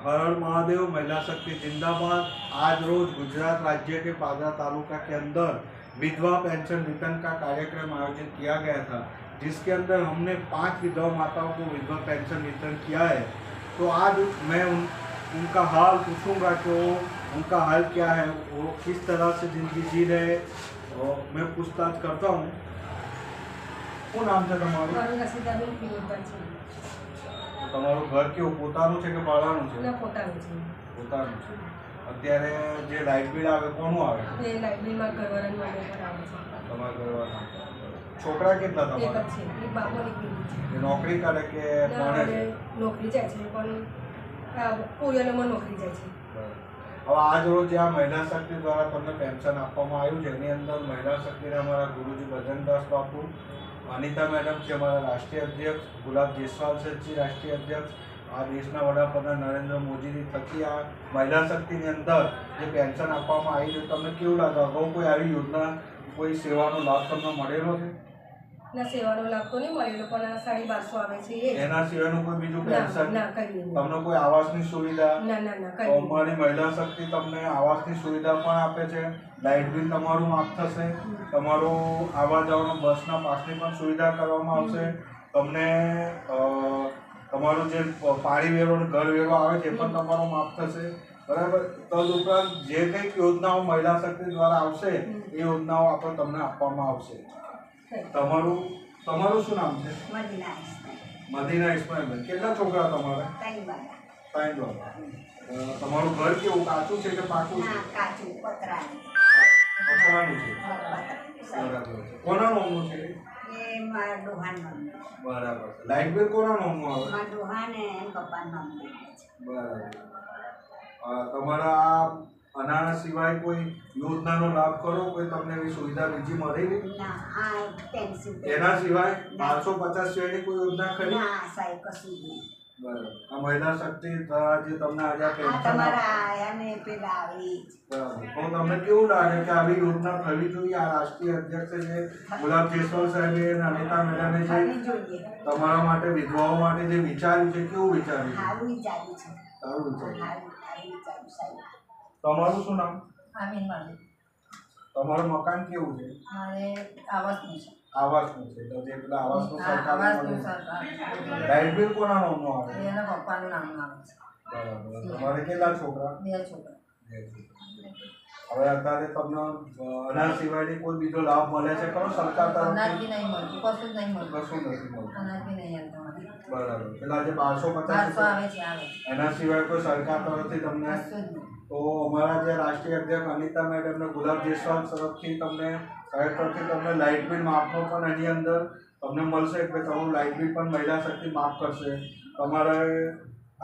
हर हर महादेव। महिला शक्ति जिंदाबाद। आज रोज गुजरात राज्य के पादरा तालुका के अंदर विधवा पेंशन वितरण का कार्यक्रम आयोजित किया गया था, जिसके अंदर हमने 5 विधवा माताओं को विधवा पेंशन वितरण किया है। तो आज मैं उनका हाल पूछूंगा कि उनका हाल क्या है, वो किस तरह से जिंदगी जी रहे, और मैं पूछताछ करता हूँ। શું નામ છે તમારું? તમારું ઘર કેવું, પોતાનું છે કે ભાડાનું છે? પોતાનું છે. પોતાનું છે. અત્યારે જે લાઇટ બિલ આવે કોનું આવે? એ લાઇટ બિલમાં ઘરવાળાનું આવે છે. તમારા ઘરવાળા. છોકરા કેટલા તમારા? એક જ છે. એક બાપો નીકળી છે. એ નોકરી કરે કે ભણે છે? નોકરી જાય છે, પણ કોરિયામાં નોકરી જાય છે. હવે આજ રોજ આ મહિલા શક્તિ દ્વારા તમને પેન્શન આપવામાં આવ્યું છે. એની અંદર મહિલા શક્તિના અમારા ગુરુજી ભજનદાસ બાપુ, અનિતા મેડમ છે અમારા રાષ્ટ્રીય અધ્યક્ષ, ગુલાબ જયસ્વાલ સચિવ રાષ્ટ્રીય અધ્યક્ષ, આ દેશના વડાપ્રધાન નરેન્દ્ર મોદીની થકી આ મહિલા શક્તિની અંદર જે પેન્શન આપવામાં આવી છે, તમને કેવું લાગે? અગાઉ કોઈ આવી યોજના, કોઈ સેવાનો લાભ તમને મળેલો છે? ના, સેવાનો લાભ તો નહીં મળેલો, પણ 1250 આવે છે. એના સિવાયનું કોઈ બીજું પેન્શન? ના, કઈ નહીં. તમને કોઈ આવાસની સુવિધા? ના, કઈ નહીં. અમારી મહિલા શક્તિ તમને આવાસની સુવિધા પણ આપે છે, લાઇટ બિલ તમારું માફ થશે, તમારું આવવા જવાનું બસના પાસની પણ સુવિધા કરવામાં આવશે, તમને તમારું જે પાણી વેરો અને ઘર વેરો આવે છે એ પણ તમારો માફ થશે, બરાબર. તદુપરાંત જે કંઈક યોજનાઓ મહિલા શક્તિ દ્વારા આવશે એ યોજનાઓ આપણે તમને આપવામાં આવશે. તમારું શું નામ છે? મદીના ઇસ્માઇલભાઈ. કેટલા છોકરા તમારે? 3 બાળક. તમારું ઘર કેવું, કાચું છે કે પાકું છે? પતરાનું છે. બરાબર. કોના નામનું છે? બરાબર. લાઇટ બિલ કોના નામનું આવે? બરાબર. તમારા આના સિવાય કોઈ યોજનાનો લાભ કરો, કોઈ તમને એવી સુવિધા બીજી મળેલી? એના સિવાય 1250 સિવાયની કોઈ યોજના ખરી? બરાબર. આ મહિલા શક્તિ દ્વારા જે તમને આજે પેન્શન તો તમને કેવું લાગે કે આવી યોજના થવી જોઈએ? આ રાષ્ટ્રીય અધ્યક્ષ જે ગુલાબ જયસ્વાલ સાહેબે અને અનિતા મેડમે જે તમારા માટે, વિધવાઓ માટે જે વિચાર્યું છે, કેવું વિચાર્યું? સારું વિચાર્યું. તમારું શું નામ? તમારું મકાન કેવું છે? આવાસનું છે. તો જે પેલા આવાસનું સરકાર લાઇટ બિલ કોના નામનું આવે? પપ્પાનું નામનું આવે છે. બરાબર. તમારે કેટલા છોકરા? 2 છોકરા. હવે અત્યારે તમને અનાજ સિવાયની કોઈ બીજો લાભ મળે છે ખરો સરકાર તરફથી? અનાજ બી નહીં મળતું, કશું જ નહીં મળતું. કશું નથી મળતું. અનાજ બી નહીં આવતું. બરાબર. પેલા જે 1250 આવે છે, એના સિવાય કોઈ સરકાર તરફથી તમને? કશું જ નહીં. તો અમારા જે રાષ્ટ્રીય અધ્યક્ષ અનિતા મેડમને ગુલાબ જયસ્વાલ તરફથી તમને સાહેબ તરફથી તમને લાઇટ બિલ માફનો પણ એની અંદર તમને મળશે કે તમારું લાઇટ બિલ પણ મહિલા શક્તિ માફ કરશે. તમારે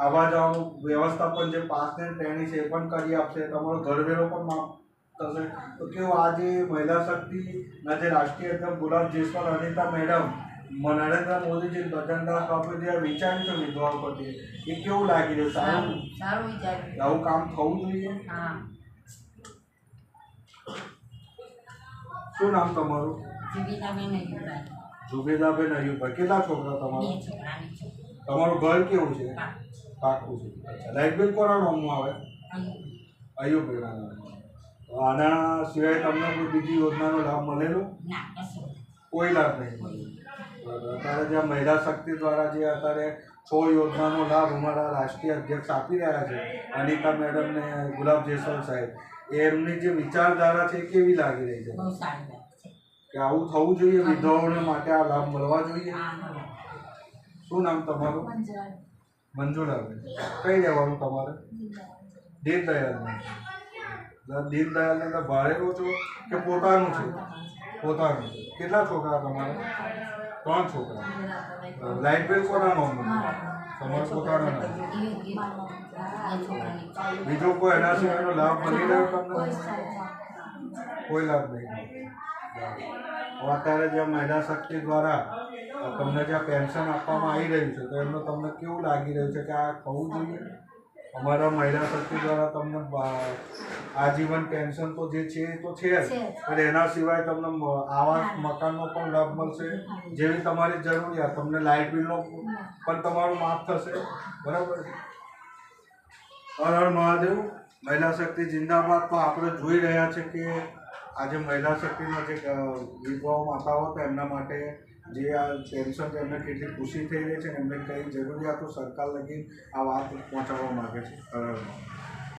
આવવા જવાનું વ્યવસ્થાપન જે પાસની ટ્રેનિંગ છે એ પણ કરી આપશે, તમારો ઘરવેરો પણ માફ થશે. તો કેવું આ જે મહિલા શક્તિના જે રાષ્ટ્રીય અધ્યક્ષ ગુલાબ જયસ્વાલ અનિતા મેડમ, નરેન્દ્ર મોદીજી, ભજનદાસ બાપુ જે વિચાર્યું છે વિધવાઓ પ્રત્યે, એ કેવું લાગી રહ્યું? સારું વિચાર્યું. આવું કામ થવું જોઈએ. હા. શું નામ તમારું? જુબેદાબેન અયુબભાઈ. કેટલા છોકરા તમારા? તમારું ઘર કેવું છે? પાકું છે. અચ્છા. લાઇટ બિલ કોના નામનું આવે? અયુબભાઈના નામનું. આના સિવાય તમને કોઈ બીજી યોજનાનો લાભ મળેલો? કોઈ લાભ નહીં મળ્યો. અત્યારે જે મહિલા શક્તિ દ્વારા જે અત્યારે 6 યોજનાનો લાભ અમારા રાષ્ટ્રીય અધ્યક્ષ આપી રહ્યા છે, અનિતા મેડમ ને ગુલાબ જયસ્વાલ સાહેબ, એમની જે વિચારધારા છે એ કેવી લાગી રહી છે? કે આવું થવું જોઈએ, વિધવાઓને માટે આ લાભ મળવા જોઈએ. શું નામ તમારું? મંજુલાબેન. કઈ રહેવાનું તમારે? દીનદયાલને. દીનદયાલને તો ભાડે રહો છો કે પોતાનું છે? પોતાનું છે. કેટલા છોકરા તમારે? 3 છોકરા. લાઇટ બિલ કોના નામનું? તમારું પોતાનું નામ. બીજો કોઈ એના સિવાયનો લાભ મળી રહ્યો તમને? કોઈ લાભ નહીં. અત્યારે જે મહિલા શક્તિ દ્વારા તમને જે પેન્શન આપવામાં આવી રહ્યું છે, તો એમનું તમને કેવું લાગી રહ્યું છે કે આ થવું જોઈએ? અમારા મહિલા શક્તિ દ્વારા તમને આજીવન પેન્શન તો જે છે એ તો છે જ, પણ એના સિવાય તમને આવાસ મકાનનો પણ લાભ મળશે, જેવી તમારી જરૂરિયાત. તમને લાઇટ બિલનો પણ તમારું માફ થશે, બરાબર છે. હર હર મહાદેવ. મહિલા શક્તિ જિંદાબાદ. તો આપણે જોઈ રહ્યા છે કે આજે મહિલા શક્તિના જે વિધવાઓ માતાઓ હતા એમના માટે જે આ પેન્શન છે એમને કેટલી ખુશી થઈ રહી છે અને એમને કઈ જરૂરિયાતો સરકાર લગી આ વાત પહોંચાડવા માગે છે. હર હર મહાદેવ.